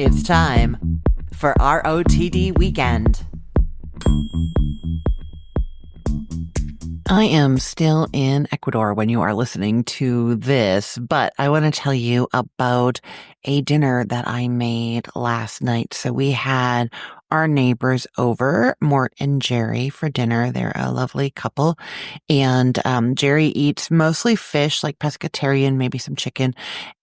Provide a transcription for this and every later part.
It's time for ROTD Weekend. I am still in Ecuador when you are listening to this, but I want to tell you about a dinner that I made last night. So we had our neighbors over, Mort and Jerry, for dinner. They're a lovely couple. And Jerry eats mostly fish, like pescatarian, maybe some chicken.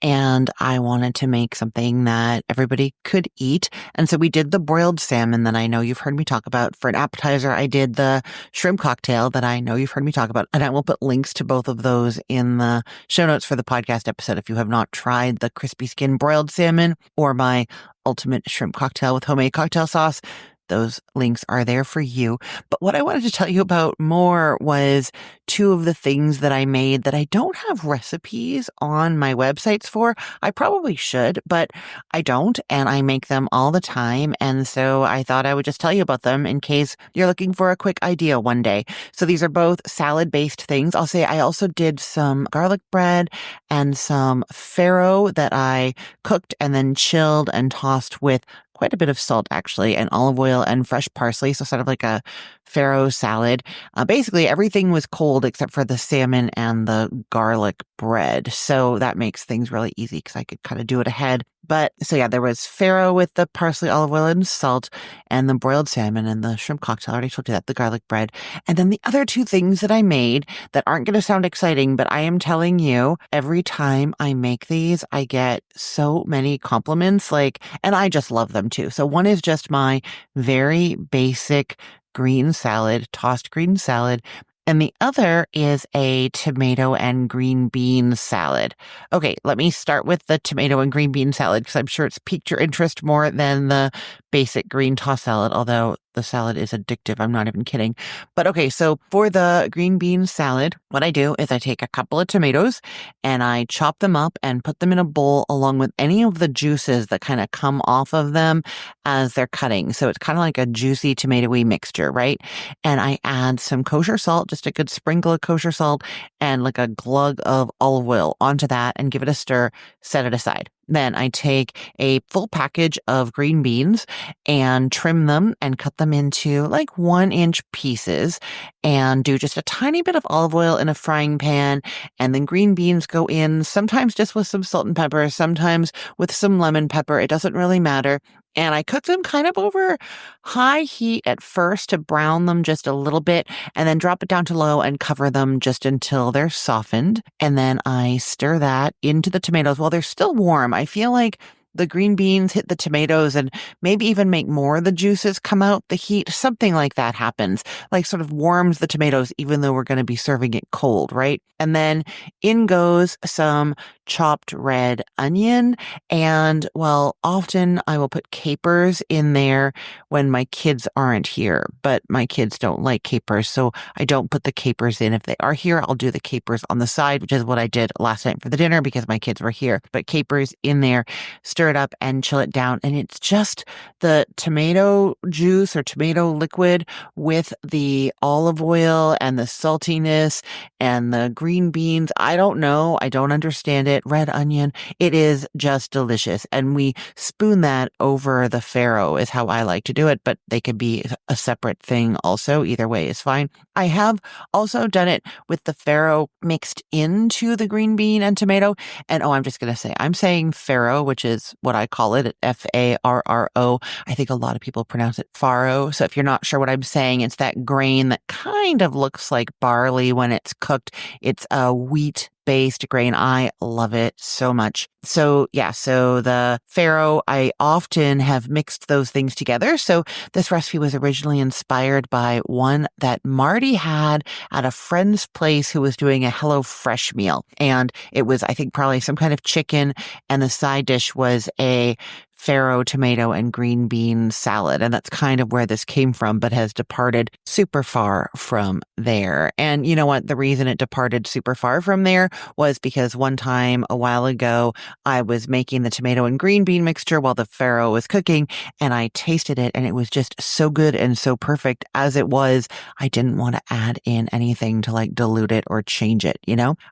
And I wanted to make something that everybody could eat. And so we did the broiled salmon that I know you've heard me talk about. For an appetizer, I did the shrimp cocktail that I know you've heard me talk about. And I will put links to both of those in the show notes for the podcast episode if you have not tried the crispy skin broiled salmon or my ultimate shrimp cocktail with homemade cocktail sauce. Those links are there for you. But what I wanted to tell you about more was two of the things that I made that I don't have recipes on my websites for. I probably should, but I don't, and I make them all the time. And so I thought I would just tell you about them in case you're looking for a quick idea one day. So these are both salad-based things. I'll say I also did some garlic bread and some farro that I cooked and then chilled and tossed with quite a bit of salt, actually, and olive oil and fresh parsley. So sort of like a farro salad. Basically, everything was cold except for the salmon and the garlic bread. So that makes things really easy because I could kind of do it ahead. But so yeah, there was farro with the parsley, olive oil, and salt, and the broiled salmon and the shrimp cocktail. I already told you that, the garlic bread. And then the other two things that I made that aren't going to sound exciting, but I am telling you, every time I make these, I get so many compliments, and I just love them too. So one is just my very basic green salad, tossed green salad. And the other is a tomato and green bean salad. Okay, let me start with the tomato and green bean salad because I'm sure it's piqued your interest more than the basic green tossed salad, although the salad is addictive. I'm not even kidding. But okay, so for the green bean salad, what I do is I take a couple of tomatoes and I chop them up and put them in a bowl along with any of the juices that kind of come off of them as they're cutting. So it's kind of like a juicy tomatoey mixture, right? And I add some kosher salt, just a good sprinkle of kosher salt and like a glug of olive oil onto that and give it a stir, set it aside. Then I take a full package of green beans and trim them and cut them into 1-inch pieces and do just a tiny bit of olive oil in a frying pan. And then green beans go in, sometimes just with some salt and pepper, sometimes with some lemon pepper. It doesn't really matter. And I cook them kind of over high heat at first to brown them just a little bit and then drop it down to low and cover them just until they're softened. And then I stir that into the tomatoes while they're still warm. I feel like the green beans hit the tomatoes and maybe even make more of the juices come out, the heat, something like that happens, sort of warms the tomatoes even though we're going to be serving it cold, right? And then in goes some chopped red onion. And often I will put capers in there when my kids aren't here, but my kids don't like capers. So I don't put the capers in. If they are here, I'll do the capers on the side, which is what I did last night for the dinner because my kids were here. But capers in there, stir it up and chill it down. And it's just the tomato juice or tomato liquid with the olive oil and the saltiness and the green beans. I don't know. I don't understand it. Red onion. It is just delicious. And we spoon that over the farro is how I like to do it, but they could be a separate thing also. Either way is fine. I have also done it with the farro mixed into the green bean and tomato. And I'm just going to say, I'm saying farro, which is what I call it, Farro. I think a lot of people pronounce it farro. So if you're not sure what I'm saying, it's that grain that kind of looks like barley when it's cooked. It's a wheat-based grain. I love it so much. So the farro, I often have mixed those things together. So this recipe was originally inspired by one that Marty had at a friend's place who was doing a HelloFresh meal. And it was, I think, probably some kind of chicken. And the side dish was a farro, tomato, and green bean salad. And that's kind of where this came from, but has departed super far from there. And you know what? The reason it departed super far from there was because one time a while ago, I was making the tomato and green bean mixture while the farro was cooking, and I tasted it, and it was just so good and so perfect as it was. I didn't want to add in anything to dilute it or change it,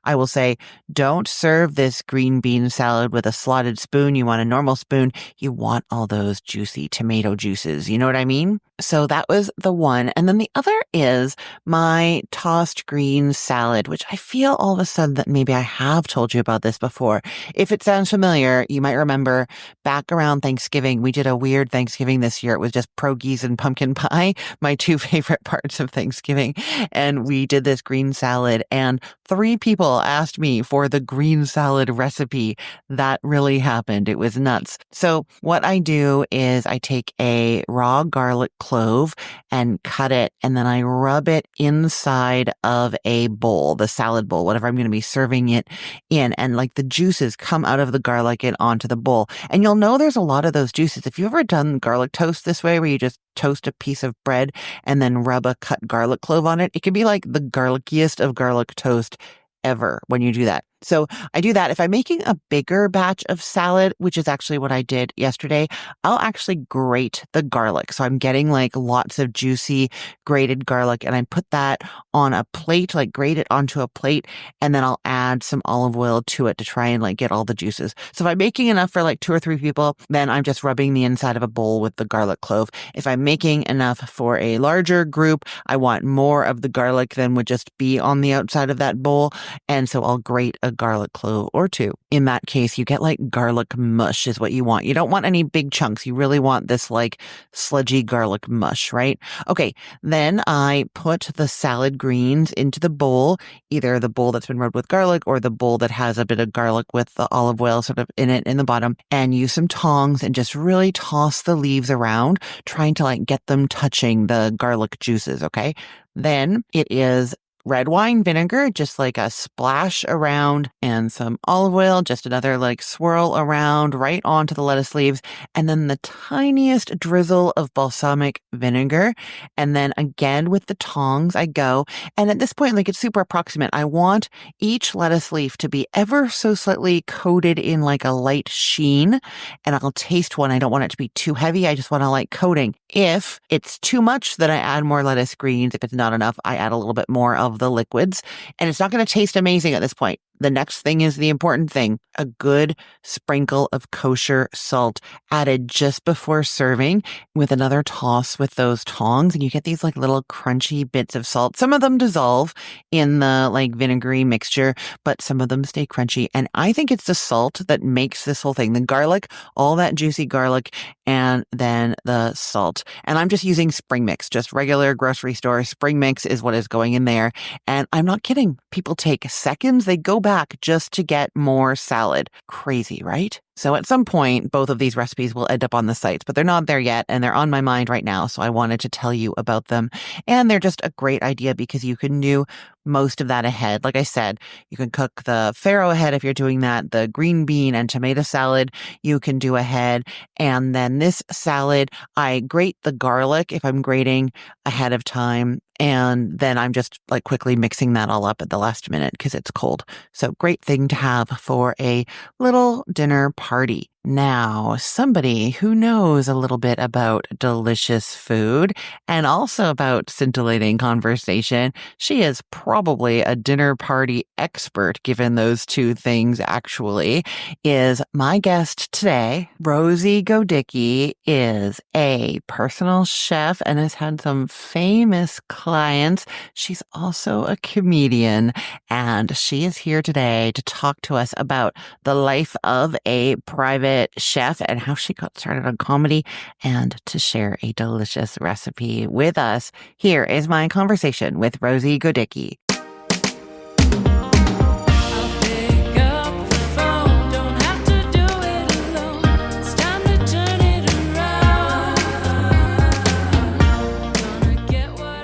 I will say, don't serve this green bean salad with a slotted spoon. You want a normal spoon. you want all those juicy tomato juices. You know what I mean? So that was the one. And then the other is my tossed green salad, which I feel all of a sudden that maybe I have told you about this before. If it sounds familiar, you might remember back around Thanksgiving, we did a weird Thanksgiving this year. It was just pierogies and pumpkin pie, my two favorite parts of Thanksgiving. And we did this green salad, and 3 people asked me for the green salad recipe. That really happened. It was nuts. So what I do is I take a raw garlic clove and cut it, and then I rub it inside of a bowl, the salad bowl, whatever I'm going to be serving it in. And like the juices come out of the garlic and onto the bowl. And you'll know there's a lot of those juices. If you've ever done garlic toast this way, where you just toast a piece of bread and then rub a cut garlic clove on it, it can be like the garlickiest of garlic toast ever when you do that. So I do that. If I'm making a bigger batch of salad, which is actually what I did yesterday, I'll actually grate the garlic. So I'm getting like lots of juicy grated garlic, and I put that on a plate, like grate it onto a plate, and then I'll add some olive oil to it to try and like get all the juices. So if I'm making enough for like 2 or 3 people, then I'm just rubbing the inside of a bowl with the garlic clove. If I'm making enough for a larger group, I want more of the garlic than would just be on the outside of that bowl. And so I'll grate a garlic clove or 2. In that case, you get like garlic mush is what you want. You don't want any big chunks. You really want this like sludgy garlic mush, right? Okay. Then I put the salad greens into the bowl, either the bowl that's been rubbed with garlic or the bowl that has a bit of garlic with the olive oil sort of in it in the bottom, and use some tongs and just really toss the leaves around, trying to like get them touching the garlic juices. Okay. Then it is red wine vinegar, just like a splash around, and some olive oil, just another like swirl around right onto the lettuce leaves, and then the tiniest drizzle of balsamic vinegar. And then again with the tongs, I go. And at this point, like it's super approximate. I want each lettuce leaf to be ever so slightly coated in like a light sheen. And I'll taste one. I don't want it to be too heavy. I just want a light coating. If it's too much, then I add more lettuce greens. If it's not enough, I add a little bit more of the liquids, and it's not going to taste amazing at this point. The next thing is the important thing, a good sprinkle of kosher salt added just before serving with another toss with those tongs. And you get these like little crunchy bits of salt. Some of them dissolve in the like vinegary mixture, but some of them stay crunchy. And I think it's the salt that makes this whole thing, the garlic, all that juicy garlic, and then the salt. And I'm just using spring mix, just regular grocery store spring mix is what is going in there. And I'm not kidding. People take seconds. They go back just to get more salad. Crazy, right? So at some point, both of these recipes will end up on the sites, but they're not there yet, and they're on my mind right now, so I wanted to tell you about them. And they're just a great idea because you can do most of that ahead. Like I said, you can cook the farro ahead if you're doing that. The green bean and tomato salad you can do ahead. And then this salad, I grate the garlic if I'm grating ahead of time. And then I'm just like quickly mixing that all up at the last minute because it's cold. So great thing to have for a little dinner party. Now, somebody who knows a little bit about delicious food and also about scintillating conversation, she is probably a dinner party expert, given those 2 things actually, is my guest today. Rosie Godycki is a personal chef and has had some famous clients. She's also a comedian, and she is here today to talk to us about the life of a private chef and how she got started on comedy, and to share a delicious recipe with us. Here is my conversation with Rosie Godycki.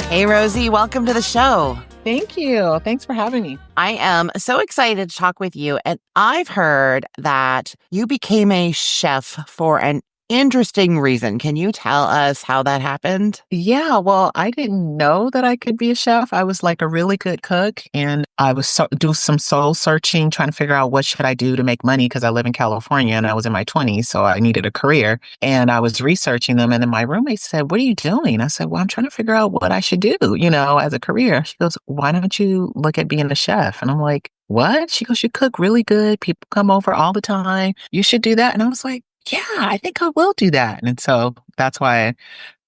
Hey, Rosie, welcome to the show. Thank you. Thanks for having me. I am so excited to talk with you. And I've heard that you became a chef for an interesting reason. Can you tell us how that happened? Yeah, well, I didn't know that I could be a chef. I was like a really good cook, and I was do some soul searching, trying to figure out what should I do to make money because I live in California and I was in my 20s, so I needed a career. And I was researching them, and then my roommate said, "What are you doing?" I said, "Well, I'm trying to figure out what I should do, as a career." She goes, "Why don't you look at being a chef?" And I'm like, "What?" She goes, "You cook really good. People come over all the time. You should do that." And I was like, Yeah, I think I will do that. And so that's why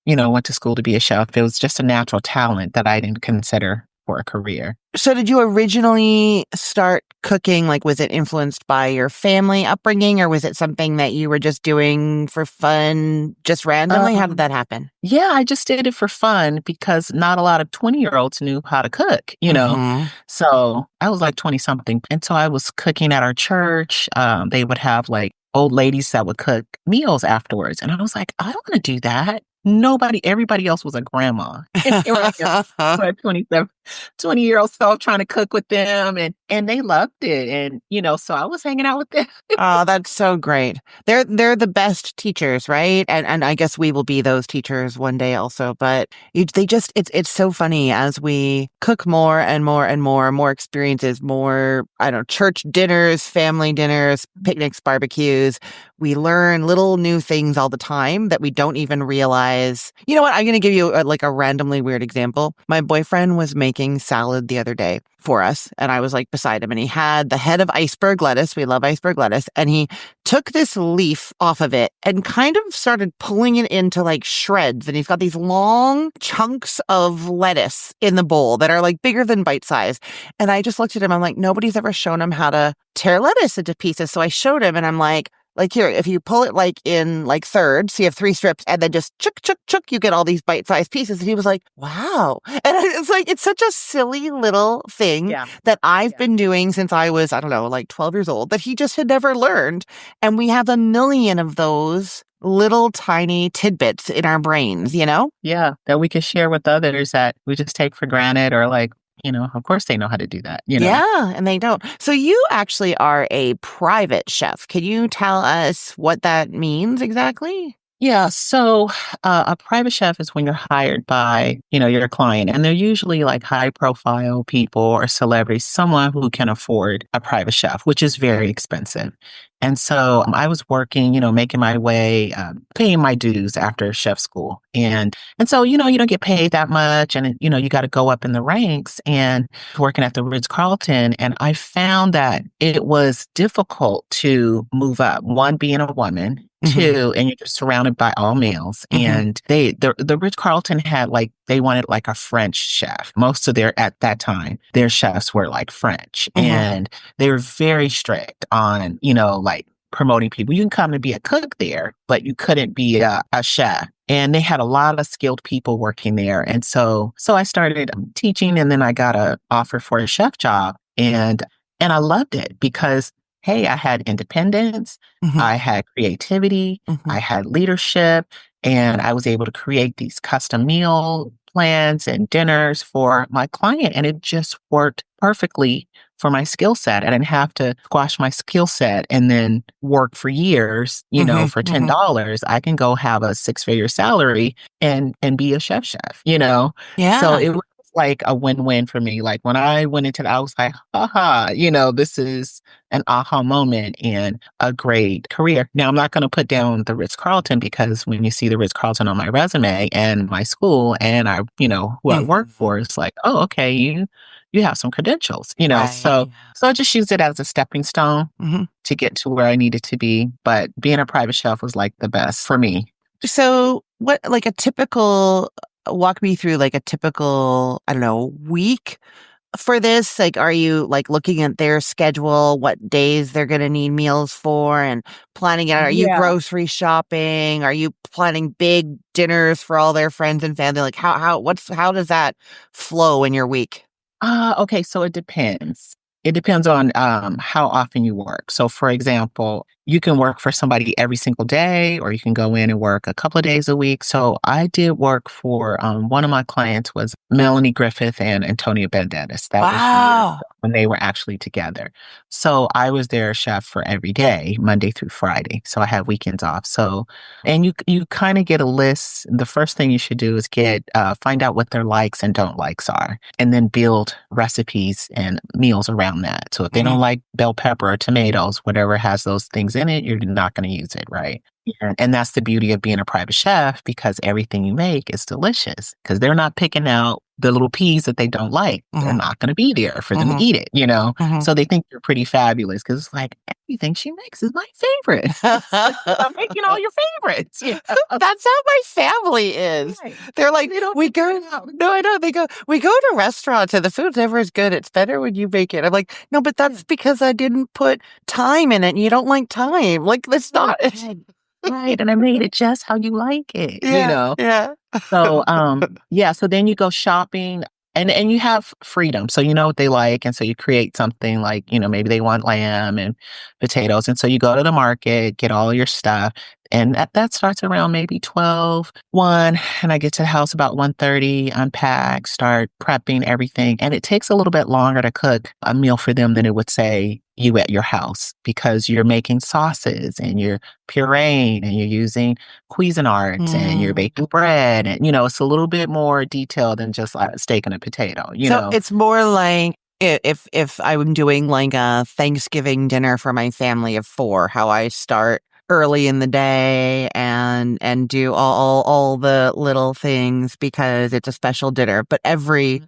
went to school to be a chef. It was just a natural talent that I didn't consider for a career. So did you originally start cooking? Like, was it influenced by your family upbringing, or was it something that you were just doing for fun, just randomly? How did Um, that happen? yeah, I just did it for fun because not a lot of 20-year-olds knew how to cook. Mm-hmm. So I was like 20 something. And so I was cooking at our church. They would have like old ladies that would cook meals afterwards. And I was like, I don't want to do that. Everybody else was a grandma. And here I am, a 20-year-old self trying to cook with them and they loved it. And, so I was hanging out with them. Oh, that's so great. They're the best teachers, right? And I guess we will be those teachers one day also. But they just it's so funny as we cook more and more and more experiences, more I don't know, church dinners, family dinners, picnics, barbecues. We learn little new things all the time that we don't even realize. You know what? I'm going to give you like a randomly weird example. My boyfriend was making salad the other day for us, and I was like beside him, and he had the head of iceberg lettuce. We love iceberg lettuce. And he took this leaf off of it and kind of started pulling it into like shreds. And he's got these long chunks of lettuce in the bowl that are like bigger than bite size. And I just looked at him. I'm like, nobody's ever shown him how to tear lettuce into pieces. So I showed him and I'm like here, if you pull it like in like thirds, so you have three strips and then just chuk, chuk, chuk, you get all these bite-sized pieces. And he was like, wow. And it's like, it's such a silly little thing Yeah. that I've been doing since I was, I don't know, like 12 years old that he just had never learned. And we have a million of those little tiny tidbits in our brains, you know? Yeah. That we can share with others that we just take for granted or like, of course they know how to do that. Yeah, and they don't. So you actually are a private chef. Can you tell us what that means exactly? Yeah. So a private chef is when you're hired by, your client, and they're usually like high profile people or celebrities, someone who can afford a private chef, which is very expensive. And so I was working, making my way, paying my dues after chef school. And so, you don't get paid that much and, you got to go up in the ranks and working at the Ritz-Carlton. And I found that it was difficult to move up. One, being a woman. Mm-hmm. Two, and you're just surrounded by all males. Mm-hmm. And the Ritz Carlton had like they wanted like a French chef. Most of at that time, their chefs were like French. Mm-hmm. And they were very strict on, like promoting people. You can come and be a cook there, but you couldn't be a chef. And they had a lot of skilled people working there. And so I started teaching, and then I got a offer for a chef job. And I loved it because hey, I had independence, Mm-hmm. I had creativity, Mm-hmm. I had leadership, and I was able to create these custom meal plans and dinners for my client. And it just worked perfectly for my skill set. I didn't have to squash my skill set and then work for years, Mm-hmm. for Mm-hmm. $10. I can go have a six-figure salary and be a chef. So Yeah. it was like a win-win for me. Like when I went into that, I was like, haha, this is an aha moment and a great career. Now, I'm not going to put down the Ritz-Carlton because when you see the Ritz-Carlton on my resume and my school and who I work Mm-hmm. for, it's like, oh, okay, you have some credentials. Right. So I just used it as a stepping stone Mm-hmm. to get to where I needed to be. But being a private chef was like the best for me. So what, like a typical, walk me through like a typical, I don't know, week for this? Like, are you like looking at their schedule, what days they're going to need meals for and planning it out? Are you Yeah. grocery shopping? Are you planning big dinners for all their friends and family? Like how does that flow in your week? Okay, so it depends. It depends on how often you work. So, for example, you can work for somebody every single day, or you can go in and work a couple of days a week. So, I did work for one of my clients was Melanie Griffith and Antonio Banderas. That was years Wow. ago when they were actually together. So, I was their chef for every day, Monday through Friday. So, I had weekends off. So, and you kind of get a list. The first thing you should do is find out what their likes and don't likes are, and then build recipes and meals around that. So if they Mhm. don't like bell pepper or tomatoes, whatever has those things in it, you're not going to use it, right? And that's the beauty of being a private chef because everything you make is delicious because they're not picking out the little peas that they don't like, they're Mhm. not going to be there for them to Mhm. eat it, you know? Mhm. So they think you're pretty fabulous because it's like everything she makes is my favorite. It's like, I'm making all your favorites. Yeah. That's how my family is. Right. They're like, They don't we figure go it out. no, I know. They go, we go to restaurants and the food's never as good. It's better when you make it. I'm like, no, but Yeah. that's because I didn't put time in it and you don't like time. Like, that's Right. not Right. Right. And I made it just how you like it, you Yeah, know? yeah. So, yeah, so then you go shopping and you have freedom. So you know what they like, and so you create something like, maybe they want lamb and potatoes, and so you go to the market, get all your stuff, and that starts around maybe 12, 1, and I get to the house about 1:30, unpack, start prepping everything, and it takes a little bit longer to cook a meal for them than it would say you at your house because you're making sauces and you're pureeing and you're using Cuisinarts and you're Mm. baking bread and, it's a little bit more detailed than just like a steak and a potato, you So know? it's more like if I'm doing like a Thanksgiving dinner for my family of four, how I start early in the day and do all the little things because it's a special dinner, but every Mhm.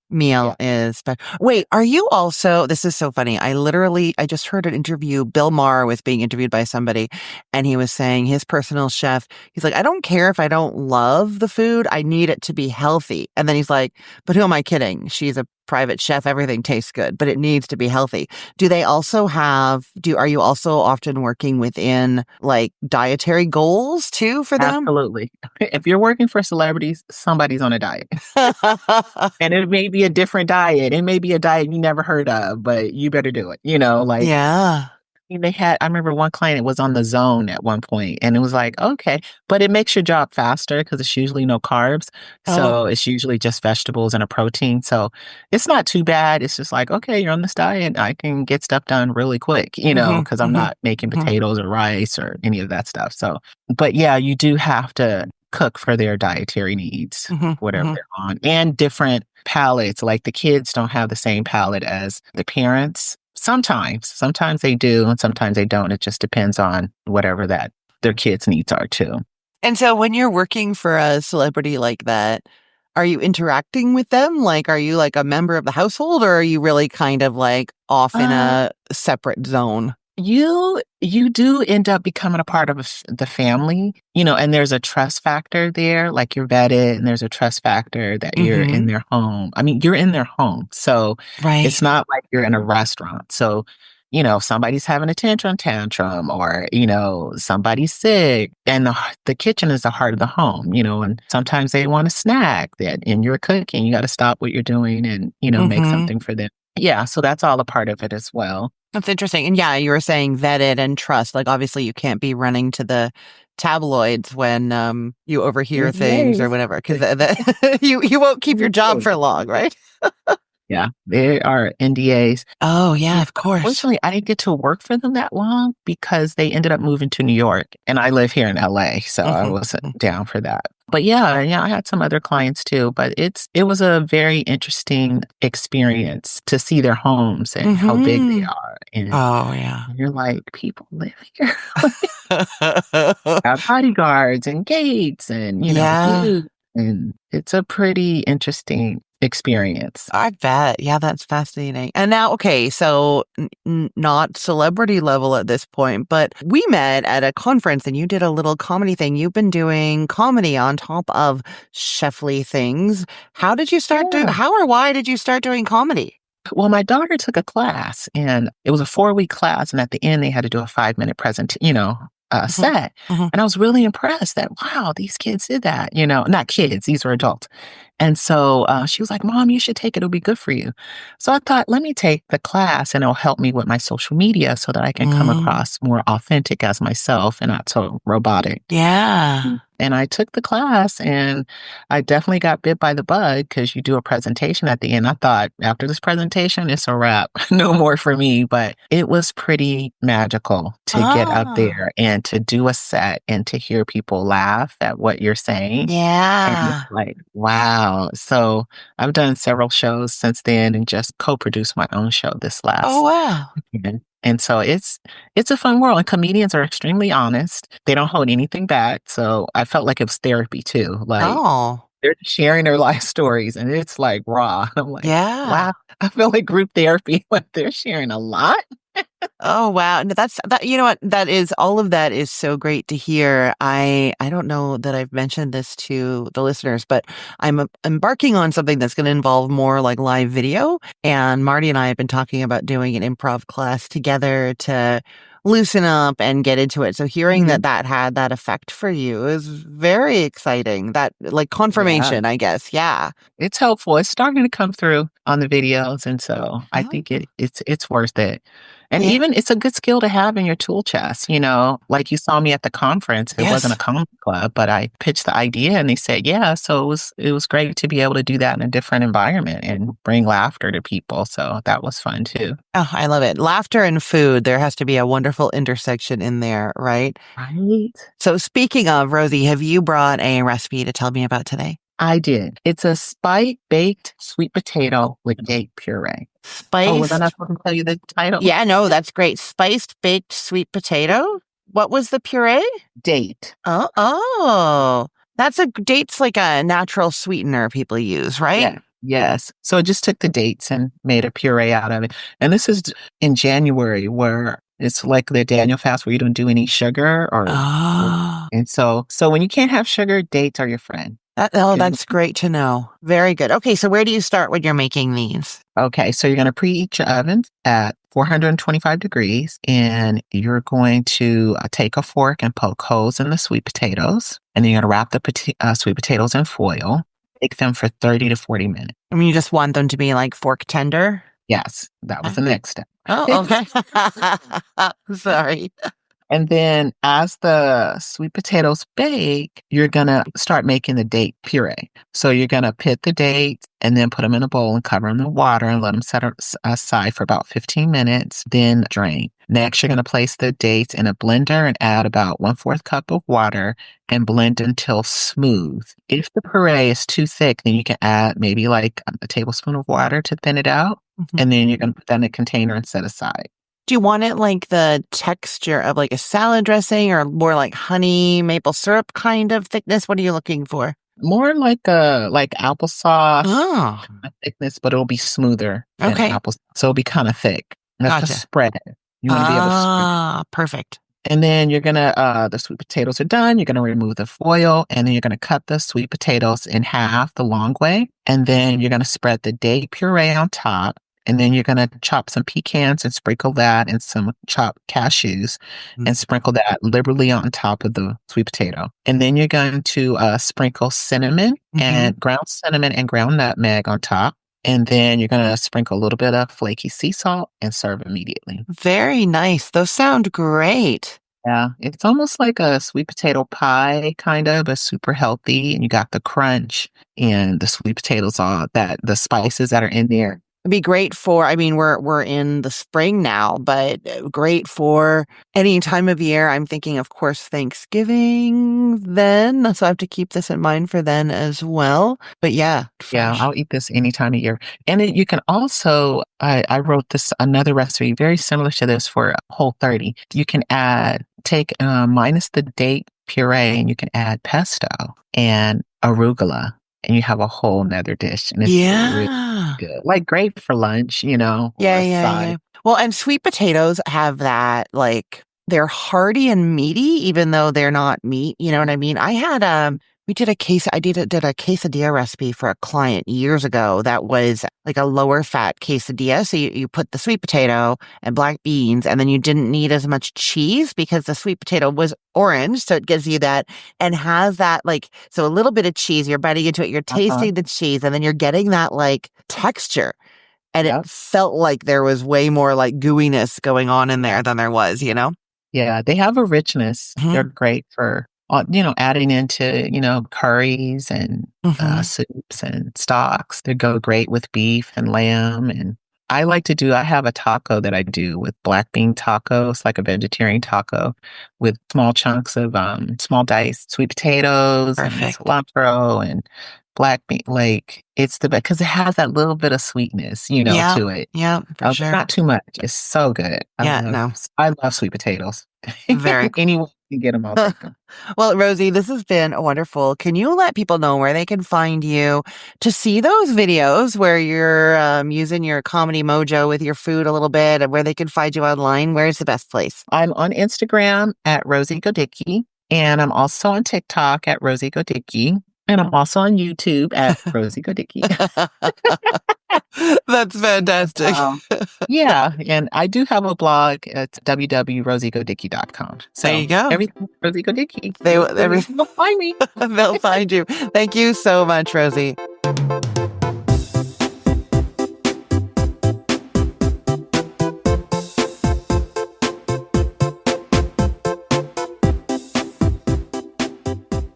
meal Yeah. is wait, are you also this is so funny. I just heard an interview. Bill Maher was being interviewed by somebody and he was saying his personal chef, he's like, I don't care if I don't love the food. I need it to be healthy. And then he's like, but who am I kidding? She's a private chef. Everything tastes good, but it needs to be healthy. Do they also have are you also often working within like dietary goals too for them? Absolutely. If you're working for celebrities, somebody's on a diet. And it may be a different diet. It may be a diet you never heard of, but you better do it. Like Yeah. I remember one client was on the zone at one point, and it was like, okay, but it makes your job faster because it's usually no carbs. Oh. So it's usually just vegetables and a protein. So it's not too bad. It's just like, okay, you're on this diet. I can get stuff done really quick, Hmm. because I'm Hmm. not making Hmm. potatoes or rice or any of that stuff. So, but yeah, you do have to cook for their dietary needs, Hmm. whatever Hmm. they're on, and different palates. Like the kids don't have the same palate as the parents. Sometimes they do, and sometimes they don't. It just depends on whatever that their kids' needs are too. And so when you're working for a celebrity like that, are you interacting with them? Like, are you like a member of the household or are you really kind of like off in Uh, a separate zone? you do end up becoming a part of the family, and there's a trust factor there, like you're vetted, and there's a trust factor that you're in Hmm. their home. I mean, you're in their home, so Right. it's not like you're in a restaurant. So, if somebody's having a tantrum, or somebody's sick, and the kitchen is the heart of the home, and sometimes they want a snack that, and you're cooking, you got to stop what you're doing and make Hmm. something for them. Yeah, so that's all a part of it as well. That's interesting. And yeah, you were saying vetted and trust. Like, obviously, you can't be running to the tabloids when you overhear things or NDAs. whatever, because you won't keep your job NDAs. for long, right? Yeah, there are NDAs. Oh, yeah, Yeah, of course. unfortunately, I didn't get to work for them that long because they ended up moving to New York, and I live here in LA, so I Hmm. wasn't down for that. But yeah, I had some other clients too, but it was a very interesting experience to see their homes and how big they Hmm. are, and Oh, yeah. you're like, "People live here." Have bodyguards and gates and, Yeah, views, and it's a pretty interesting experience. I bet. Yeah, that's fascinating. And now, okay, so not celebrity level at this point, but we met at a conference and you did a little comedy thing. You've been doing comedy on top of chefly things. How did you start Yeah. how or why did you start doing comedy? Well, my daughter took a class, and it was a 4-week class, and at the end, they had to do a 5-minute Mhm, set, mhm. and I was really impressed that, wow, these kids did that, not kids, these were adults. And so, she was like, "Mom, you should take it, it'll be good for you." So I thought, "Let me take the class, and it'll help me with my social media so that I can come Mm, across more authentic as myself and not so robotic." yeah. And I took the class, and I definitely got bit by the bug because you do a presentation at the end. I thought, after this presentation, it's a wrap. No more for me. But it was pretty magical to get up Ah, there and to do a set and to hear people laugh at what you're saying. And it's yeah. like, wow. So I've done several shows since then and just co-produced my own show this Oh, last wow. weekend. And so it's a fun world, and comedians are extremely honest. They don't hold anything back, so I felt like it was therapy too. Like, Oh. they're sharing their life stories and it's like raw. I'm like, Yeah. wow, I feel like group therapy when they're sharing a lot. Oh, wow. No, that's that you know what? That is all of that is so great to hear. I don't know that I've mentioned this to the listeners, but I'm embarking on something that's going to involve more like live video. And Marty and I have been talking about doing an improv class together to loosen up and get into it. So hearing that Mhm. that had that effect for you is very exciting. That like Yeah. confirmation, I guess. Yeah. It's helpful. It's starting to come through on the videos, and so I think Oh, it's worth it. And yeah. even it's a good skill to have in your tool chest, you know? Like, you saw me at the conference, it wasn't a Yes. comedy club, but I pitched the idea and they said, "Yeah," so it was great to be able to do that in a different environment and bring laughter to people, so that was fun too. Oh, I love it. Laughter and food. There has to be a wonderful intersection in there, right? Right? So speaking of, Rosie, have you brought a recipe to tell me about today? I did. It's a spike baked sweet potato with date puree. Oh, was I not Spiced. supposed to tell you the title? Yeah, no, that's great. Spiced baked sweet potato. What was the puree? Date. Oh, that's a date's like a natural sweetener people use, right? Yeah. Yes. So I just took the dates and made a puree out of it. And this is in January where it's like the Daniel fast where you don't do any sugar or Oh, and so when you can't have sugar, dates are your friend. that's great to know. Very good. Okay, so where do you start when you're making these? Okay, so you're going to preheat your oven at 425 degrees, and you're going to take a fork and poke holes in the sweet potatoes, and then you're going to wrap the sweet potatoes in foil. Bake them for 30 to 40 minutes. I mean, you just want them to be like fork tender? Yes, that was Uh, the next step. Oh, okay. Sorry. And then as the sweet potatoes bake, you're gonna start making the date puree. So you're gonna pit the dates and then put them in a bowl and cover them in water and let them set aside for about 15 minutes, then drain. Next, you're gonna place the dates in a blender and add about 1/4 cup of water and blend until smooth. If the puree is too thick, then you can add maybe like a tablespoon of water to thin it out. Mhm. And then you're gonna put that in a container and set aside. Do you want it like the texture of like a salad dressing or more like honey maple syrup kind of thickness? What are you looking for? More like a like applesauce Oh, kinda thickness, but it'll be smoother than okay. apples, so it'll be kinda thick. Like a Gotcha. spread. You wanna be able to spread. Ah, perfect. And then you're gonna, the sweet potatoes are done, you're gonna remove the foil, and then you're gonna cut the sweet potatoes in half the long way, and then you're gonna spread the date puree on top, and then you're gonna chop some pecans and sprinkle that, and some chopped cashews, Mm. and sprinkle that liberally on top of the sweet potato. And then you're going to, sprinkle Mhm. cinnamon and ground nutmeg on top, and then you're gonna sprinkle a little bit of flaky sea salt and serve immediately. Very nice. Those sound great. Yeah, it's almost like a sweet potato pie, kind of, but super healthy, and you got the crunch and the sweet potatoes, all that the spices that are in there. It'd be great for, I mean, we're in the spring now, but great for any time of year. I'm thinking, of course, Thanksgiving then. So I have to keep this in mind for then as well. But yeah, Yeah, fresh. I'll eat this any time of year. And then you can also, I wrote this another recipe very similar to this for Whole30. You can take minus the date puree, and you can add pesto and arugula, and you have a whole nother dish, and it's really Yeah. good. Like great for lunch, or Yeah, a yeah, yeah. side. Well, and sweet potatoes have that like they're hearty and meaty, even though they're not meat. You know what I mean? We did did a quesadilla recipe for a client years ago that was like a lower fat quesadilla. So you put the sweet potato and black beans, and then you didn't need as much cheese because the sweet potato was orange. So it gives you that and has that like, so a little bit of cheese, you're biting into it, you're Uh-huh. tasting the cheese, and then you're getting that like texture. And it Yep. felt like there was way more like gooiness going on in there Yeah. than there was, you know? Yeah, they have a richness. They're Mhm, great for, adding into, curries and, mhm. soups and stocks. They go great with beef and lamb, and I have a taco that I do with black bean tacos, like a vegetarian taco with small chunks of, small diced sweet potatoes and Perfect. cilantro and black bean, like, it's the best because it has that little bit of sweetness, Yeah, to it. yeah, for But sure. not too much. It's so good. Yeah, no, I love sweet potatoes. very Anyway. You get them, I'll take them. Well, Rosie, this has been wonderful. Can you let people know where they can find you to see those videos where you're using your comedy mojo with your food a little bit and where they can find you online? Where's the best place? I'm on Instagram at Rosie Godycki, and I'm also on TikTok at Rosie Godycki, and I'm also on YouTube at Rosie Godycki. That's fantastic. Yeah, and I do have a blog at www.rosiegodycki.com. So There you go. everything Rosie Godycki. Everything They'll find me. they'll find you. Thank you so much, Rosie.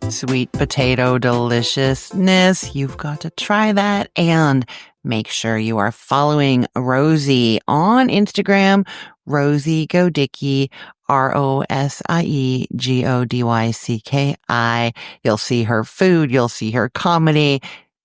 Sweet potato deliciousness. You've got to try that and make sure you are following Rosie on Instagram, Rosie Godycki, RosieGodycki. You'll see her food. You'll see her comedy.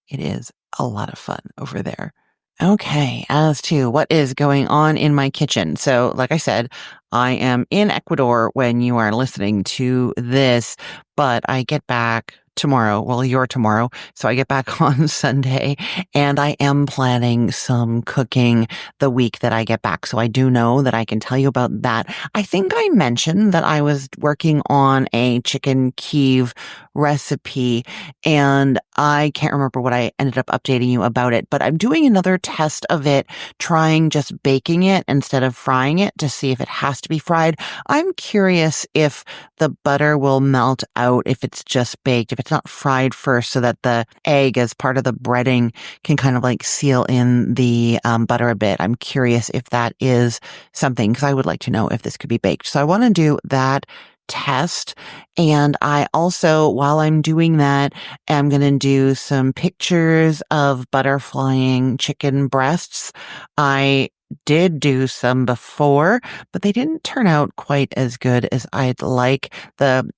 It is a lot of fun over there. Okay, as to what is going on in my kitchen. So, like I said, I am in Ecuador when you are listening to this, but I get back tomorrow. Well, you're tomorrow. So I get back on Sunday and I am planning some cooking the week that I get back. So I do know that I can tell you about that. I think I mentioned that I was working on a chicken Kiev recipe and I can't remember what I ended up updating you about it, but I'm doing another test of it, trying just baking it instead of frying it to see if it has to be fried. I'm curious if the butter will melt out if it's just baked, if it's not fried first, so that the egg as part of the breading can kind of like seal in the butter a bit. I'm curious if that is something, because I would like to know if this could be baked. So I want to do that test. And I also, while I'm doing that, am going to do some pictures of butterflying chicken breasts. I did do some before, but they didn't turn out quite as good as I'd like.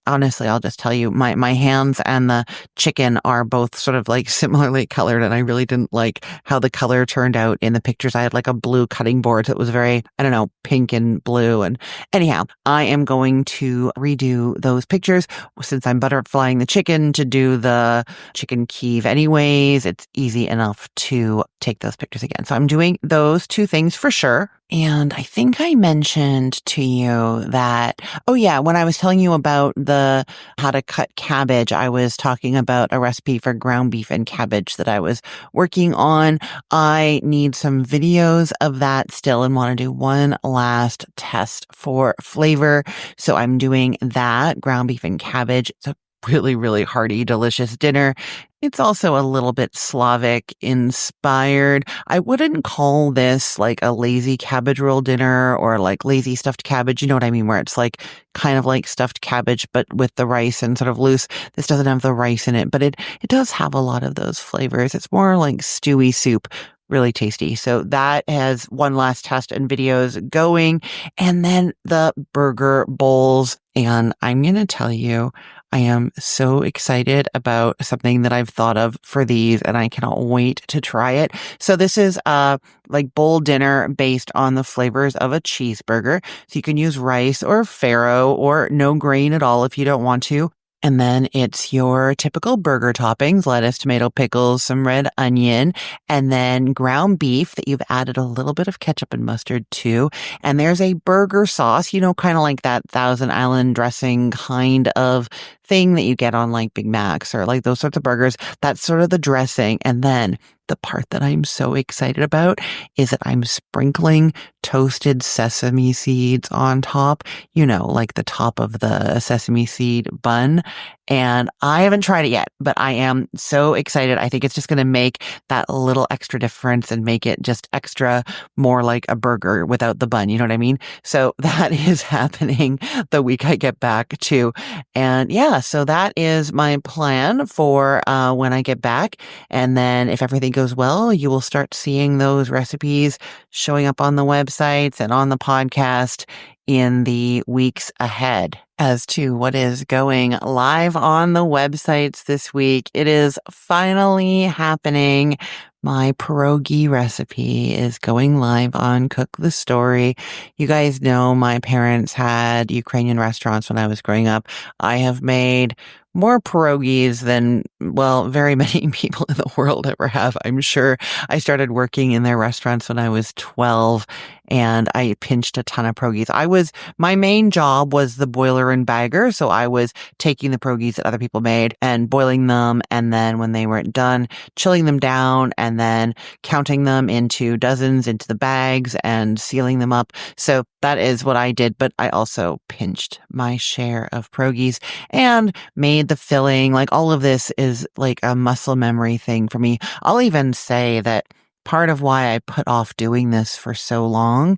Honestly, I'll just tell you, my hands and the chicken are both sort of like similarly colored, and I really didn't like how the color turned out in the pictures. I had like a blue cutting board that was very, I don't know, pink and blue. And anyhow, I am going to redo those pictures since I'm butterflying the chicken to do the chicken Kiev anyways. It's easy enough to take those pictures again. So I'm doing those two things for sure. And I think I mentioned to you that, oh yeah, when I was telling you about the how to cut cabbage, I was talking about a recipe for ground beef and cabbage that I was working on. I need some videos of that still and want to do one last test for flavor. So I'm doing that, ground beef and cabbage. It's a really, really hearty, delicious dinner. It's also a little bit Slavic inspired. I wouldn't call this like a lazy cabbage roll dinner or like lazy stuffed cabbage. You know what I mean? Where it's like kind of like stuffed cabbage, but with the rice and sort of loose. This doesn't have the rice in it, but it does have a lot of those flavors. It's more like stewy soup. Really tasty. So that has one last test and videos going. And then the burger bowls. And I'm going to tell you, I am so excited about something that I've thought of for these and I cannot wait to try it. So this is a like bowl dinner based on the flavors of a cheeseburger. So you can use rice or farro or no grain at all if you don't want to. And then it's your typical burger toppings, lettuce, tomato, pickles, some red onion, and then ground beef that you've added a little bit of ketchup and mustard to. And there's a burger sauce, you know, kind of like that Thousand Island dressing kind of thing that you get on like Big Macs or like those sorts of burgers. That's sort of the dressing. And then the part that I'm so excited about is that I'm sprinkling toasted sesame seeds on top, you know, like the top of the sesame seed bun. And I haven't tried it yet, but I am so excited. I think it's just going to make that little extra difference and make it just extra more like a burger without the bun. You know what I mean? So that is happening the week I get back too. And yeah, so that is my plan for when I get back. And then if everything goes well, you will start seeing those recipes showing up on the websites and on the podcast in the weeks ahead as to what is going live on the websites this week. It is finally happening. My pierogi recipe is going live on Cook the Story. You guys know my parents had Ukrainian restaurants when I was growing up. I have made more pierogies than, well, very many people in the world ever have, I'm sure. I started working in their restaurants when I was 12 and I pinched a ton of pierogies. My main job was the boiler and bagger. So I was taking the pierogies that other people made and boiling them. And then when they weren't done, chilling them down and then counting them into dozens into the bags and sealing them up. So that is what I did. But I also pinched my share of pierogies and made the filling. Like all of this is like a muscle memory thing for me. I'll even say that part of why I put off doing this for so long,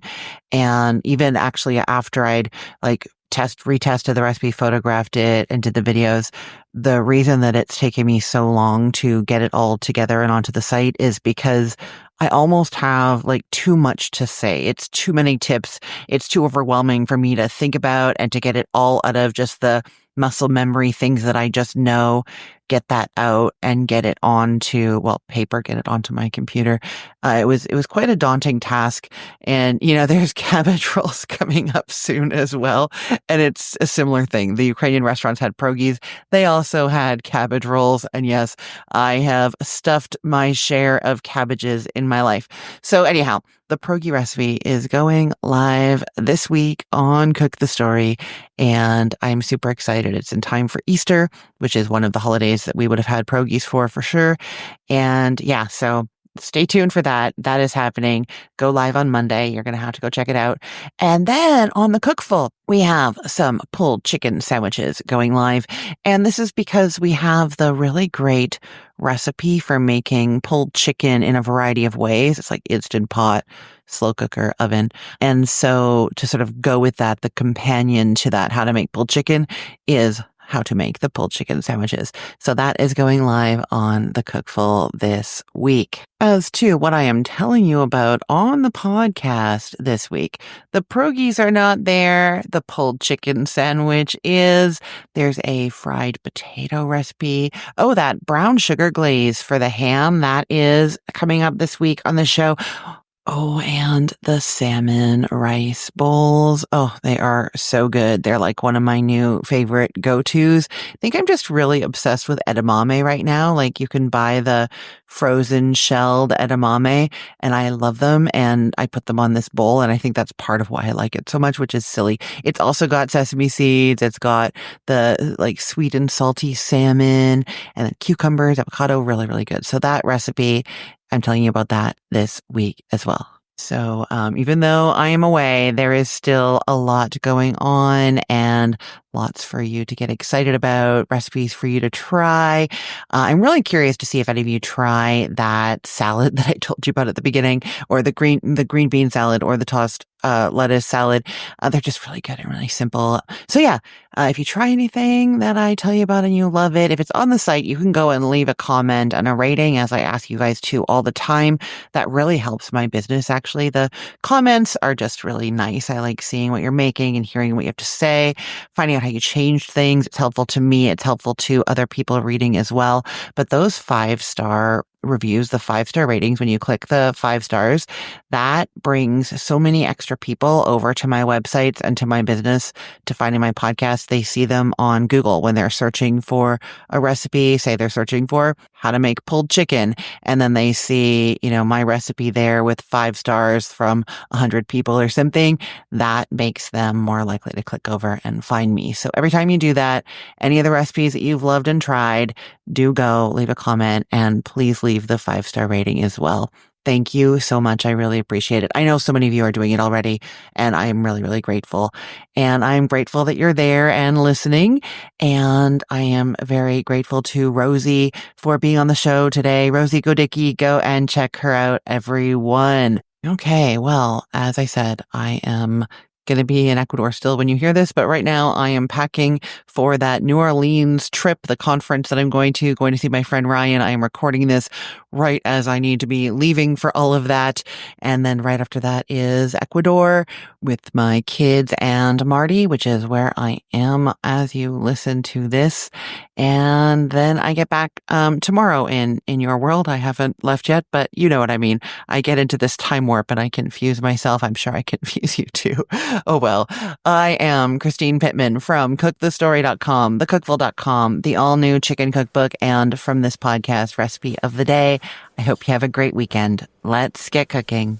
and even actually after I'd like retested the recipe, photographed it, and did the videos, the reason that it's taken me so long to get it all together and onto the site is because I almost have like too much to say. It's too many tips. It's too overwhelming for me to think about and to get it all out of just the muscle memory things that I just know, get that out and get it onto, well, paper, get it onto my computer. It was quite a daunting task. And, there's cabbage rolls coming up soon as well. And it's a similar thing. The Ukrainian restaurants had pierogies. They also had cabbage rolls. And yes, I have stuffed my share of cabbages in my life. So anyhow, the pierogi recipe is going live this week on Cook the Story. And I'm super excited. It's in time for Easter, which is one of the holidays that we would have had pierogies for sure. And yeah, so stay tuned for that. That is happening. Go live on Monday. You're going to have to go check it out. And then on the Cookful, we have some pulled chicken sandwiches going live. And this is because we have the really great recipe for making pulled chicken in a variety of ways. It's like Instant Pot, slow cooker, oven. And so to sort of go with that, the companion to that, how to make pulled chicken, is how to make the pulled chicken sandwiches. So that is going live on the Cookful this week. As to what I am telling you about on the podcast this week, the pierogies are not there. The pulled chicken sandwich is. There's a fried potato recipe. Oh, that brown sugar glaze for the ham, that is coming up this week on the show. Oh, and the salmon rice bowls. Oh, they are so good. They're like one of my new favorite go-tos. I think I'm just really obsessed with edamame right now. Like you can buy the frozen shelled edamame and I love them and I put them on this bowl and I think that's part of why I like it so much, which is silly. It's also got sesame seeds. It's got the like sweet and salty salmon and then cucumbers, avocado, really, really good. So that recipe, I'm telling you about that this week as well. So even though I am away, there is still a lot going on and lots for you to get excited about, recipes for you to try. I'm really curious to see if any of you try that salad that I told you about at the beginning, or the green bean salad, or the tossed lettuce salad. They're just really good and really simple. So yeah, if you try anything that I tell you about and you love it, if it's on the site, you can go and leave a comment and a rating, as I ask you guys to all the time. That really helps my business, actually. The comments are just really nice. I like seeing what you're making and hearing what you have to say, finding out how you changed things. It's helpful to me. It's helpful to other people reading as well. But those 5-star reviews, the 5-star ratings, when you click the 5 stars, that brings so many extra people over to my websites and to my business to finding my podcast. They see them on Google when they're searching for a recipe. Say they're searching for how to make pulled chicken, and then they see, my recipe there with 5 stars from 100 people or something. That makes them more likely to click over and find me. So every time you do that, any of the recipes that you've loved and tried, do go leave a comment and please leave the 5-star rating as well. Thank you so much. I really appreciate it. I know so many of you are doing it already, and I am really, really grateful. And I'm grateful that you're there and listening. And I am very grateful to Rosie for being on the show today. Rosie Godycki, go and check her out, everyone. Okay, well, as I said, I am going to be in Ecuador still when you hear this, but right now I am packing for that New Orleans trip, the conference that I'm going to see my friend Ryan. I am recording this right as I need to be leaving for all of that. And then right after that is Ecuador with my kids and Marty, which is where I am as you listen to this. And then I get back tomorrow in your world. I haven't left yet, but you know what I mean. I get into this time warp and I confuse myself. I'm sure I confuse you too. Oh well. I am Christine Pittman from cookthestory.com, thecookville.com, the all new chicken cookbook, and from this podcast, Recipe of the Day. I hope you have a great weekend. Let's get cooking.